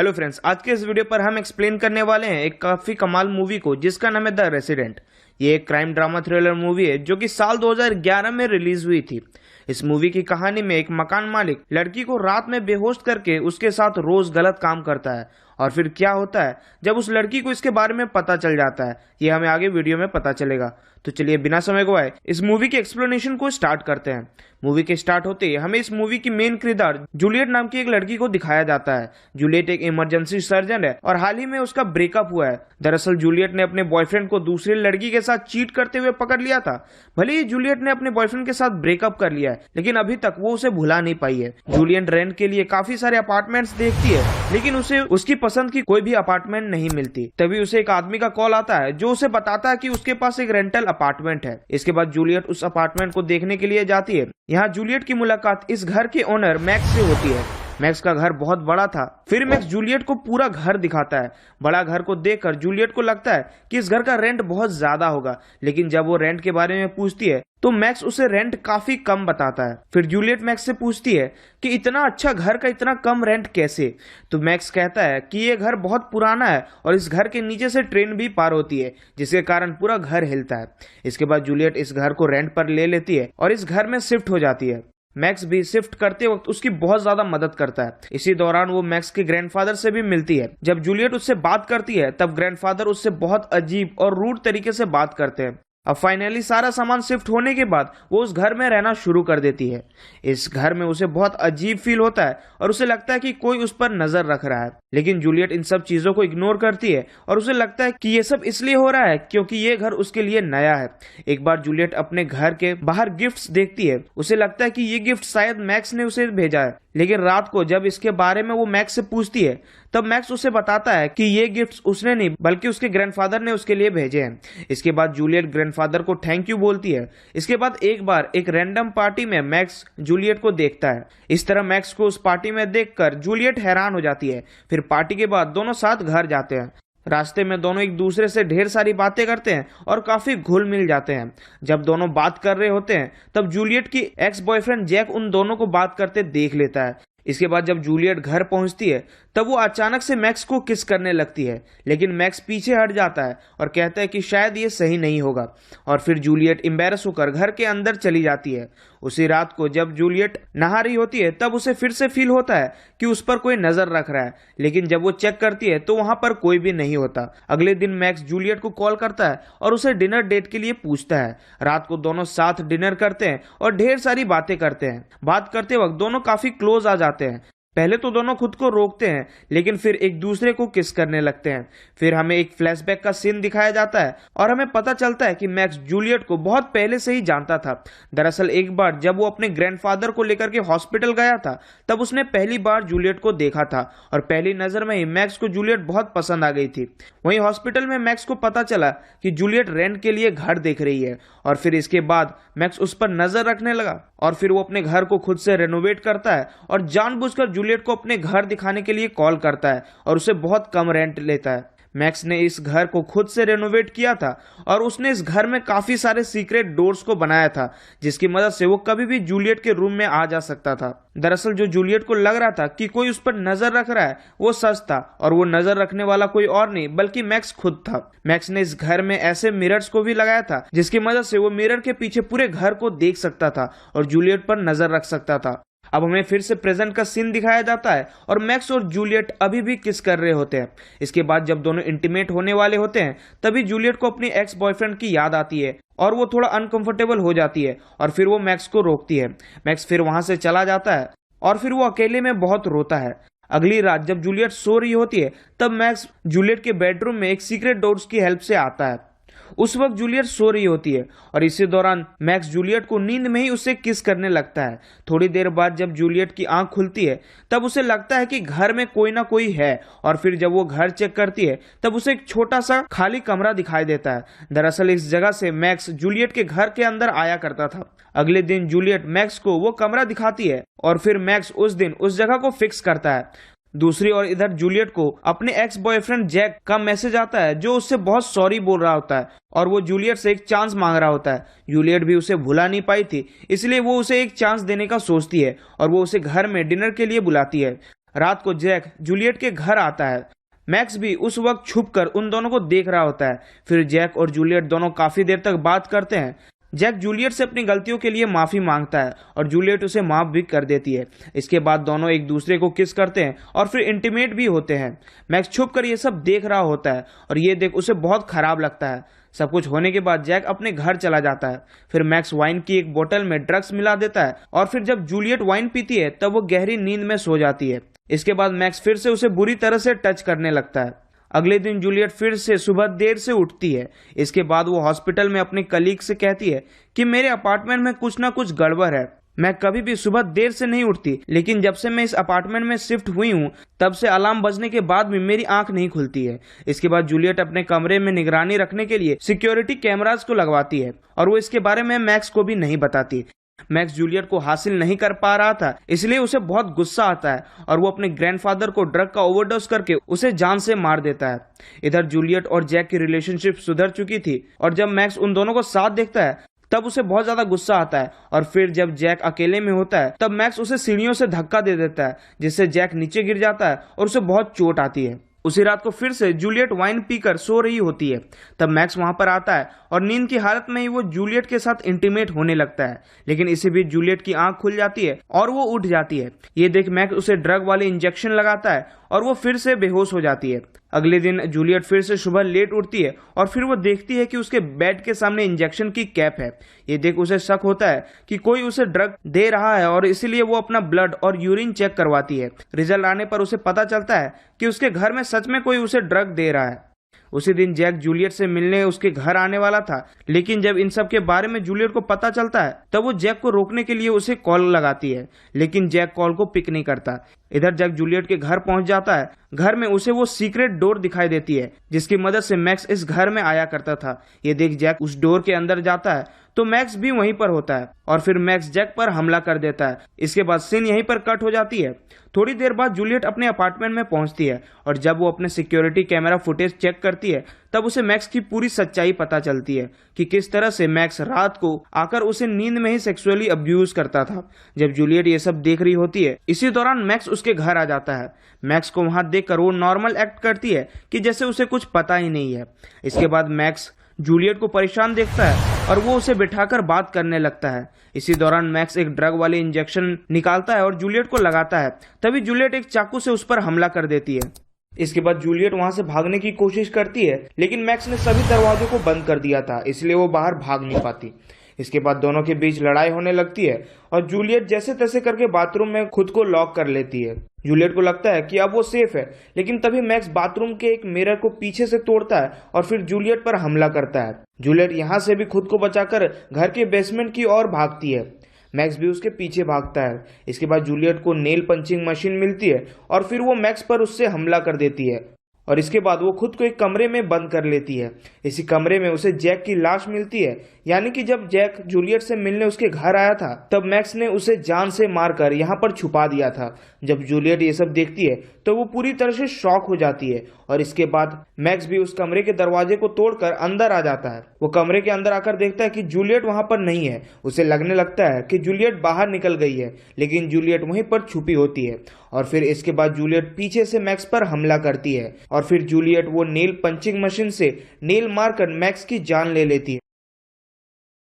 Hello friends, आज के इस वीडियो पर हम एक्सप्लेन करने वाले हैं एक काफी कमाल मूवी को जिसका नाम है द रेसिडेंट। ये एक क्राइम ड्रामा थ्रिलर मूवी है जो कि साल 2011 में रिलीज हुई थी। इस मूवी की कहानी में एक मकान मालिक लड़की को रात में बेहोश करके उसके साथ रोज गलत काम करता है और फिर क्या होता है जब उस लड़की को इसके बारे में पता चल जाता है, ये हमें आगे वीडियो में पता चलेगा। तो चलिए बिना समय गवाए इस मूवी के एक्सप्लेनेशन को स्टार्ट करते हैं। मूवी के स्टार्ट होते ही हमें इस मूवी की मेन किरदार जूलियट नाम की एक लड़की को दिखाया जाता है। जूलियट एक इमरजेंसी सर्जन है और हाल ही में उसका ब्रेकअप हुआ है। दरअसल जूलियट ने अपने बॉयफ्रेंड को दूसरी लड़की के साथ चीट करते हुए पकड़ लिया था। भले ही जूलियट ने अपने बॉयफ्रेंड के साथ ब्रेकअप कर लिया है, लेकिन अभी तक वो उसे भुला नहीं पाई है। जूलियट रेंट के लिए काफी सारे अपार्टमेंट्स देखती है, लेकिन उसे उसकी पसंद की कोई भी अपार्टमेंट नहीं मिलती। तभी उसे एक आदमी का कॉल आता है जो उसे बताता है कि उसके पास एक रेंटल अपार्टमेंट है। इसके बाद जूलियट उस अपार्टमेंट को देखने के लिए जाती है। यहाँ जूलियट की मुलाकात इस घर के ओनर मैक्स से होती है। मैक्स का घर बहुत बड़ा था। फिर मैक्स जूलियट को पूरा घर दिखाता है। बड़ा घर को देखकर जूलियट को लगता है कि इस घर का रेंट बहुत ज्यादा होगा, लेकिन जब वो रेंट के बारे में पूछती है तो मैक्स उसे रेंट काफी कम बताता है। फिर जूलियट मैक्स से पूछती है कि इतना अच्छा घर का इतना कम रेंट कैसे। तो मैक्स कहता है कि ये घर बहुत पुराना है और इस घर के नीचे से ट्रेन भी पार होती है, जिसके कारण पूरा घर हिलता है। इसके बाद जूलियट इस घर को रेंट पर ले लेती है और इस घर में शिफ्ट हो जाती है। मैक्स भी शिफ्ट करते वक्त उसकी बहुत ज्यादा मदद करता है। इसी दौरान वो मैक्स के ग्रैंडफादर से भी मिलती है। जब जूलियट उससे बात करती है तब ग्रैंडफादर उससे बहुत अजीब और रूड तरीके से बात करते हैं। अब फाइनली सारा सामान शिफ्ट होने के बाद वो उस घर में रहना शुरू कर देती है। इस घर में उसे बहुत अजीब फील होता है और उसे लगता है कि कोई उस पर नजर रख रहा है, लेकिन जूलियट इन सब चीजों को इग्नोर करती है और उसे लगता है कि ये सब इसलिए हो रहा है क्योंकि ये घर उसके लिए नया है। एक बार जूलियट अपने घर के बाहर गिफ्ट्स देखती है। उसे लगता है कि ये गिफ्ट शायद मैक्स ने उसे भेजा है, लेकिन रात को जब इसके बारे में वो मैक्स से पूछती है तब मैक्स उसे बताता है कि ये गिफ्ट्स उसने नहीं बल्कि उसके ग्रैंडफादर ने उसके लिए भेजे हैं। इसके बाद जूलियट ग्रैंडफादर को थैंक यू बोलती है। इसके बाद एक बार एक रैंडम पार्टी में मैक्स जूलियट को देखता है। इस तरह मैक्स को उस पार्टी में देखकर जूलियट हैरान हो जाती है। फिर पार्टी के बाद दोनों साथ घर जाते हैं। रास्ते में दोनों एक दूसरे से ढेर सारी बातें करते हैं और काफी घुल मिल जाते हैं। जब दोनों बात कर रहे होते हैं तब जूलियट की एक्स बॉयफ्रेंड जैक उन दोनों को बात करते देख लेता है। इसके बाद जब जूलियट घर पहुंचती है तब वो अचानक से मैक्स को किस करने लगती है, लेकिन मैक्स पीछे हट जाता है और कहता है कि शायद ये सही नहीं होगा। और फिर जूलियट एम्बैरस होकर घर के अंदर चली जाती है। उसी रात को जब जूलियट नहा रही होती है तब उसे फिर से फील होता है कि उस पर कोई नजर रख रहा है, लेकिन जब वो चेक करती है तो वहां पर कोई भी नहीं होता। अगले दिन मैक्स जूलियट को कॉल करता है और उसे डिनर डेट के लिए पूछता है। रात को दोनों साथ डिनर करते हैं और ढेर सारी बातें करते हैं। बात करते वक्त दोनों काफी क्लोज आ जाते हैं। पहले तो दोनों खुद को रोकते हैं, लेकिन फिर एक दूसरे को किस करने लगते हैं। फिर हमें एक फ्लैशबैक का सीन दिखाया जाता है और हमें पता चलता है कि मैक्स जूलियट को बहुत पहले से ही जानता था। दरअसल एक बार जब वो अपने ग्रैंडफादर को लेकर के हॉस्पिटल गया था तब उसने पहली बार जूलियट को देखा था और पहली नजर में ही मैक्स को जूलियट बहुत पसंद आ गई थी। वहीं हॉस्पिटल में मैक्स को पता चला कि जूलियट रेंट के लिए घर देख रही है और फिर इसके बाद मैक्स उस पर नजर रखने लगा और फिर वो अपने घर को खुद से रेनोवेट करता है और जानबूझकर जूलियट को अपने घर दिखाने के लिए कॉल करता है और उसे बहुत कम रेंट लेता है। मैक्स ने इस घर को खुद से रेनोवेट किया था और उसने इस घर में काफी सारे सीक्रेट डोर्स को बनाया था, जिसकी मदद से वो कभी भी जूलियट के रूम में आ जा सकता था। दरअसल जो जूलियट को लग रहा था कि कोई उस पर नजर रख रहा है वो सच था और वो नजर रखने वाला कोई और नहीं बल्कि मैक्स खुद था। मैक्स ने इस घर में ऐसे मिरर्स को भी लगाया था जिसकी मदद से वो मिरर के पीछे पूरे घर को देख सकता था और जूलियट पर नजर रख सकता था। अब हमें फिर से प्रेजेंट का सीन दिखाया जाता है और मैक्स और जूलियट अभी भी किस कर रहे होते हैं। इसके बाद जब दोनों इंटीमेट होने वाले होते हैं तभी जूलियट को अपनी एक्स बॉयफ्रेंड की याद आती है और वो थोड़ा अनकंफर्टेबल हो जाती है और फिर वो मैक्स को रोकती है। मैक्स फिर वहां से चला जाता है और फिर वो अकेले में बहुत रोता है। अगली रात जब जूलियट सो रही होती है तब मैक्स जूलियट के बेडरूम में एक सीक्रेट डोर्स की हेल्प से आता है। उस वक्त जूलियट सो रही होती है और इसी दौरान मैक्स जूलियट को नींद में ही उससे किस करने लगता है। थोड़ी देर बाद जब जूलियट की आंख खुलती है तब उसे लगता है कि घर में कोई ना कोई है और फिर जब वो घर चेक करती है तब उसे एक छोटा सा खाली कमरा दिखाई देता है। दरअसल इस जगह से मैक्स जूलियट के घर के अंदर आया करता था। अगले दिन जूलियट मैक्स को वो कमरा दिखाती है और फिर मैक्स उस दिन उस जगह को फिक्स करता है। दूसरी ओर इधर जूलियट को अपने एक्स बॉयफ्रेंड जैक का मैसेज आता है जो उससे बहुत सॉरी बोल रहा होता है और वो जूलियट से एक चांस मांग रहा होता है। जूलियट भी उसे भुला नहीं पाई थी, इसलिए वो उसे एक चांस देने का सोचती है और वो उसे घर में डिनर के लिए बुलाती है। रात को जैक जूलियट के घर आता है। मैक्स भी उस वक्त छुपकर उन दोनों को देख रहा होता है। फिर जैक और जूलियट दोनों काफी देर तक बात करते हैं। जैक जूलियट से अपनी गलतियों के लिए माफी मांगता है और जूलियट उसे माफ भी कर देती है। इसके बाद दोनों एक दूसरे को किस करते हैं और फिर इंटीमेट भी होते हैं। मैक्स छुपकर ये सब देख रहा होता है और ये देख उसे बहुत खराब लगता है। सब कुछ होने के बाद जैक अपने घर चला जाता है। फिर मैक्स वाइन की एक बोतल में ड्रग्स मिला देता है और फिर जब जूलियट वाइन पीती है तब वो गहरी नींद में सो जाती है। इसके बाद मैक्स फिर से उसे बुरी तरह से टच करने लगता है। अगले दिन जूलियट फिर से सुबह देर से उठती है। इसके बाद वो हॉस्पिटल में अपने कलीग से कहती है कि मेरे अपार्टमेंट में कुछ ना कुछ गड़बड़ है। मैं कभी भी सुबह देर से नहीं उठती, लेकिन जब से मैं इस अपार्टमेंट में शिफ्ट हुई हूँ तब से अलार्म बजने के बाद भी मेरी आंख नहीं खुलती है। इसके बाद जूलियट अपने कमरे में निगरानी रखने के लिए सिक्योरिटी कैमरास को लगवाती है और वो इसके बारे में मैक्स को भी नहीं बताती। मैक्स जूलियट को हासिल नहीं कर पा रहा था, इसलिए उसे बहुत गुस्सा आता है और वो अपने ग्रैंडफादर को ड्रग का ओवरडोज करके उसे जान से मार देता है। इधर जूलियट और जैक की रिलेशनशिप सुधर चुकी थी और जब मैक्स उन दोनों को साथ देखता है तब उसे बहुत ज्यादा गुस्सा आता है और फिर जब जैक अकेले में होता है तब मैक्स उसे सीढ़ियों से धक्का दे देता है, जिससे जैक नीचे गिर जाता है और उसे बहुत चोट आती है। उसी रात को फिर से जूलियट वाइन पीकर सो रही होती है। तब मैक्स वहां पर आता है और नींद की हालत में ही वो जूलियट के साथ इंटीमेट होने लगता है, लेकिन इसी बीच जूलियट की आंख खुल जाती है और वो उठ जाती है। ये देख मैक्स उसे ड्रग वाले इंजेक्शन लगाता है और वो फिर से बेहोश हो जाती है। अगले दिन जूलियट फिर से सुबह लेट उठती है और फिर वो देखती है कि उसके बेड के सामने इंजेक्शन की कैप है। ये देख उसे शक होता है कि कोई उसे ड्रग दे रहा है और इसीलिए वो अपना ब्लड और यूरिन चेक करवाती है। रिजल्ट आने पर उसे पता चलता है कि उसके घर में सच में कोई उसे ड्रग दे रहा है। उसी दिन जैक जूलियट से मिलने उसके घर आने वाला था, लेकिन जब इन सब के बारे में जूलियट को पता चलता है तब वो जैक को रोकने के लिए उसे कॉल लगाती है, लेकिन जैक कॉल को पिक नहीं करता। इधर जैक जूलियट के घर पहुंच जाता है। घर में उसे वो सीक्रेट डोर दिखाई देती है जिसकी मदद से मैक्स इस घर में आया करता था। ये देख जैक उस डोर के अंदर जाता है तो मैक्स भी वहीं पर होता है और फिर मैक्स जैक पर हमला कर देता है। इसके बाद सीन यहीं पर कट हो जाती है। थोड़ी देर बाद जूलियट अपने अपार्टमेंट में पहुंचती है और जब वो अपने सिक्योरिटी कैमरा फुटेज चेक करती है तब उसे मैक्स की पूरी सच्चाई पता चलती है कि किस तरह से मैक्स रात को आकर उसे नींद में ही सेक्सुअली अब्यूज करता था। जब जूलियट ये सब देख रही होती है, इसी दौरान मैक्स उसके घर आ जाता है। मैक्स को वहां देखकर वो नॉर्मल एक्ट करती है कि जैसे उसे कुछ पता ही नहीं है। इसके बाद मैक्स जूलियट को परेशान देखता है और वो उसे बिठाकर बात करने लगता है। इसी दौरान मैक्स एक ड्रग वाले इंजेक्शन निकालता है और जूलियट को लगाता है। तभी जूलियट एक चाकू से उस पर हमला कर देती है। इसके बाद जूलियट वहां से भागने की कोशिश करती है, लेकिन मैक्स ने सभी दरवाजों को बंद कर दिया था, इसलिए वो बाहर भाग नहीं पाती। इसके बाद दोनों के बीच लड़ाई होने लगती है और जूलियट जैसे तैसे करके बाथरूम में खुद को लॉक कर लेती है। जूलियट को लगता है कि अब वो सेफ है, लेकिन तभी मैक्स बाथरूम के एक मिरर को पीछे से तोड़ता है और फिर जूलियट पर हमला करता है। जूलियट यहाँ से भी खुद को बचाकर घर के बेसमेंट की ओर भागती है। मैक्स भी उसके पीछे भागता है। इसके बाद जूलियट को नेल पंचिंग मशीन मिलती है और फिर वो मैक्स पर उससे हमला कर देती है और इसके बाद वो खुद को एक कमरे में बंद कर लेती है। इसी कमरे में उसे जैक की लाश मिलती है, यानी कि जब जैक जूलियट से मिलने उसके घर आया था तब मैक्स ने उसे जान से मारकर यहाँ पर छुपा दिया था। जब जूलियट ये सब देखती है तो वो पूरी तरह से शॉक हो जाती है और इसके बाद मैक्स भी उस कमरे के दरवाजे को तोड़कर अंदर आ जाता है। वो कमरे के अंदर आकर देखता है कि जूलियट वहां पर नहीं है। उसे लगने लगता है कि जूलियट बाहर निकल गई है, लेकिन जूलियट वहीं पर छुपी होती है और फिर इसके बाद जूलियट पीछे से मैक्स पर हमला करती है और फिर जूलियट वो नेल पंचिंग मशीन से नेल मारकर मैक्स की जान ले लेती है।